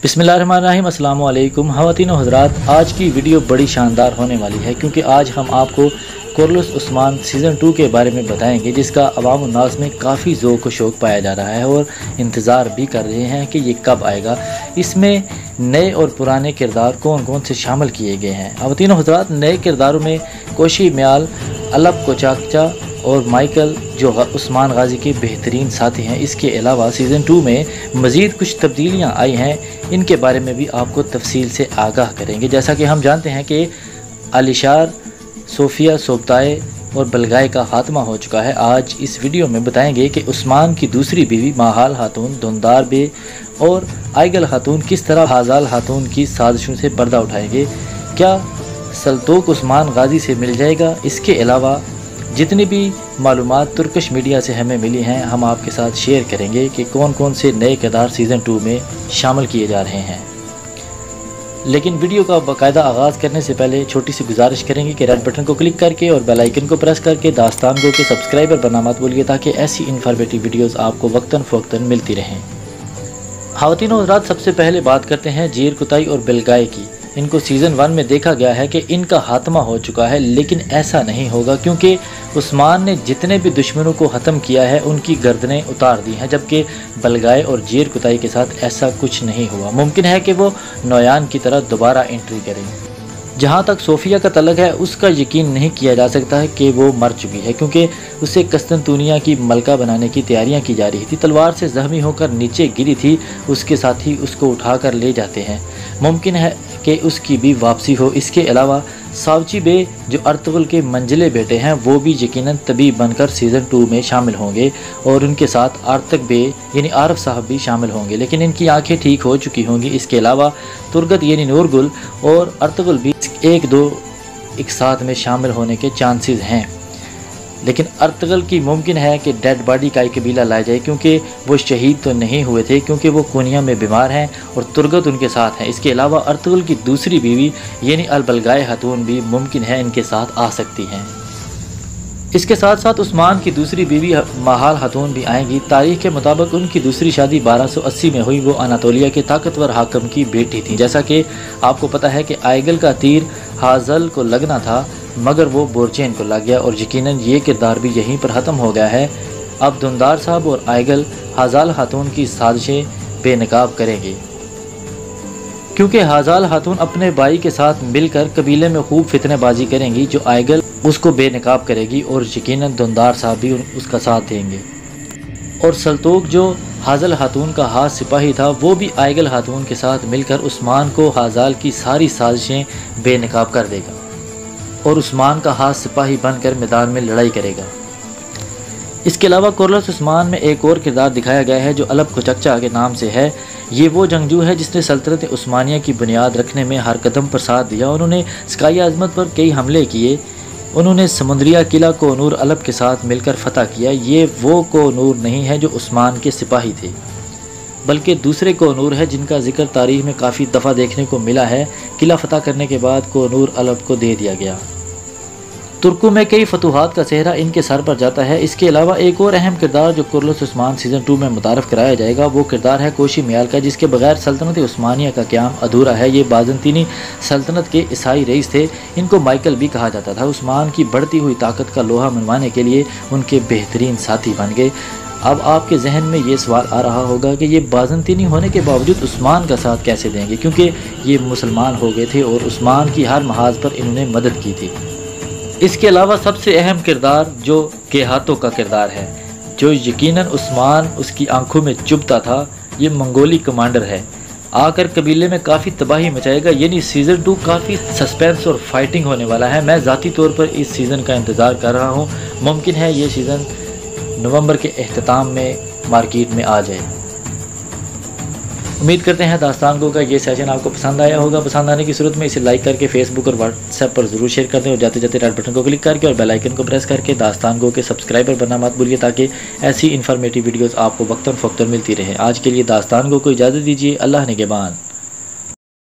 बिस्मिल्लाहिर्रहमानिर्रहीम, अस्सलाम वालेकुम ख़वातीन व हज़रात। आज की वीडियो बड़ी शानदार होने वाली है क्योंकि आज हम आपको कोरलस उस्मान सीज़न 2 के बारे में बताएंगे, जिसका अवाम उन्नास में काफ़ी ज़ौक़ व शौक़ पाया जा रहा है और इंतज़ार भी कर रहे हैं कि ये कब आएगा। इसमें नए और पुराने किरदार कौन कौन से शामिल किए गए हैं। ख़वातीन व हज़रात, नए किरदारों में कोशी म्याल, अलप कोचाकचा और माइकल जो उस्मान गाजी के बेहतरीन साथी हैं। इसके अलावा सीज़न 2 में मज़ीद कुछ तब्दीलियाँ आई हैं, इनके बारे में भी आपको तफसील से आगाह करेंगे। जैसा कि हम जानते हैं कि आलिशार, सोफिया सोबताए और बलगाए का खात्मा हो चुका है। आज इस वीडियो में बताएंगे कि उस्मान की दूसरी बीवी माहाल खातून, धुंदार बे और आइगल खातून किस तरह हाजाल खातून की साजिशों से पर्दा उठाएंगे। क्या सल्तोक उस्मान गाजी से मिल जाएगा? इसके अलावा जितनी भी मालूमात तुर्किश मीडिया से हमें मिली हैं, हम आपके साथ शेयर करेंगे कि कौन कौन से नए किरदार सीज़न 2 में शामिल किए जा रहे हैं। लेकिन वीडियो का बाकायदा आगाज़ करने से पहले छोटी सी गुजारिश करेंगे कि रेड बटन को क्लिक करके और बेल आइकन को प्रेस करके दास्तान गो के सब्सक्राइबर बनना मत भूलिए, ताकि ऐसी इन्फॉर्मेटिव वीडियोज़ आपको वक्तन फ़वक्तन मिलती रहें। ख़वातीन व हज़रात, सबसे पहले बात करते हैं जीर कुताई और बलगाए की। इनको सीज़न 1 में देखा गया है कि इनका खात्मा हो चुका है, लेकिन ऐसा नहीं होगा क्योंकि उस्मान ने जितने भी दुश्मनों को ख़त्म किया है उनकी गर्दनें उतार दी हैं, जबकि बलगाए और जीर कुताई के साथ ऐसा कुछ नहीं हुआ। मुमकिन है कि वो नोयान की तरह दोबारा एंट्री करें। जहाँ तक सोफिया का तल्लुक़ है, उसका यकीन नहीं किया जा सकता है कि वो मर चुकी है, क्योंकि उसे कस्तंतुनिया की मलका बनाने की तैयारियां की जा रही थी। तलवार से ज़ख्मी होकर नीचे गिरी थी, उसके साथी उसको उठाकर ले जाते हैं। मुमकिन है कि उसकी भी वापसी हो। इसके अलावा सावची बे जो अर्तुगरुल के मंजिले बेटे हैं, वो भी यकीनन तबीब बनकर सीज़न 2 में शामिल होंगे और उनके साथ आर्तक बे यानी आरफ साहब भी शामिल होंगे, लेकिन इनकी आंखें ठीक हो चुकी होंगी। इसके अलावा तुर्गत यानी नूरगुल और अर्तुगरुल भी एक साथ में शामिल होने के चांसेस हैं, लेकिन अर्तुगरुल की मुमकिन है कि डेड बॉडी का एक कबीला लाया जाए, क्योंकि वो शहीद तो नहीं हुए थे, क्योंकि वो कोनिया में बीमार हैं और तुर्गत उनके साथ हैं। इसके अलावा अर्तुगरुल की दूसरी बीवी यानी अल बलगाए खातून भी मुमकिन है इनके साथ आ सकती हैं। इसके साथ साथ उस्मान की दूसरी बीवी माहाल खातून भी आएंगी। तारीख के मुताबिक उनकी दूसरी शादी 1280 में हुई। वो अनातोलिया के ताकतवर हाकम की बेटी थी। जैसा कि आपको पता है कि आइगल का तीर हाजल को लगना था, मगर वो बोरचेन को लग गया और यकीनन ये किरदार भी यहीं पर ख़त्म हो गया है। अब धुंदार साहब और आइगल हाजाल खातून की साजिशें बेनकाब करेंगे, क्योंकि हाजाल खातून अपने भाई के साथ मिलकर कबीले में खूब फितनेबाजी करेंगी, जो आइगल उसको बेनकाब करेगी और यकीनन धुंदार साहब भी उसका साथ देंगे। और सल्तोक जो हाजल खातून का हाथ सिपाही था, वो भी आइगल खातून के साथ मिलकर उस्मान को हाजाल की सारी साजिशें बेनकाब कर देगा और उस्मान का हाथ सिपाही बनकर मैदान में लड़ाई करेगा। इसके अलावा कोरलस उस्मान में एक और किरदार दिखाया गया है जो अलप कोचाकचा के नाम से है। ये वो जंगजू है जिसने सल्तनत उस्मानिया की बुनियाद रखने में हर कदम पर साथ दिया। उन्होंने स्काई आज़मत पर कई हमले किए। उन्होंने समुद्रिया किला कोनूर अलप के साथ मिलकर फतह किया। ये वो कोनूर नहीं है जो उस्मान के सिपाही थे, बल्कि दूसरे कोनूर है जिनका जिक्र तारीख में काफ़ी दफ़ा देखने को मिला है। किला फतह करने के बाद कोनूर अलप को दे दिया गया। तुर्कों में कई फतूहात का सेहरा इनके सर पर जाता है। इसके अलावा एक और अहम किरदार जो कोरलस उस्मान सीज़न 2 में मुतारफ़ कराया जाएगा, वो किरदार है कोशी म्याल का, जिसके बगैर सल्तनत उस्मानिया का क़याम अधूरा है। ये बाज़ंतीनी सल्तनत के ईसाई रईस थे। इनको माइकल भी कहा जाता था। उस्मान की बढ़ती हुई ताकत का लोहा मनवाने के लिए उनके बेहतरीन साथी बन गए। अब आपके जहन में ये सवाल आ रहा होगा कि ये बाज़ंतीनी होने के बावजूद उस्मान का साथ कैसे देंगे, क्योंकि ये मुसलमान हो गए थे और उस्मान की हर महाज पर इन्होंने मदद की थी। इसके अलावा सबसे अहम किरदार जो गेहातों का किरदार है, जो यकीनन उस्मान उसकी आंखों में चुभता था, ये मंगोली कमांडर है। आकर कबीले में काफ़ी तबाही मचाएगा। यानी सीज़न 2 काफ़ी सस्पेंस और फाइटिंग होने वाला है। मैं ज़ाती तौर पर इस सीज़न का इंतज़ार कर रहा हूँ। मुमकिन है ये सीज़न नवंबर के अख्ताम में मार्केट में आ जाए। उम्मीद करते हैं दास्तान गो का ये सेशन आपको पसंद आया होगा। पसंद आने की सूरत में इसे लाइक करके फेसबुक और व्हाट्सएप पर ज़रूर शेयर कर दें और जाते जाते रेड बटन को क्लिक करके और बेल आइकन को प्रेस करके दास्तान गो के सब्सक्राइबर बनना मत भूलिए, ताकि ऐसी इन्फॉर्मेटिव वीडियोज़ आपको वक्तन फ़वक्तन मिलती रहे। आज के लिए दास्तान गो को इजाज़त दीजिए। अल्लाह निगहबान।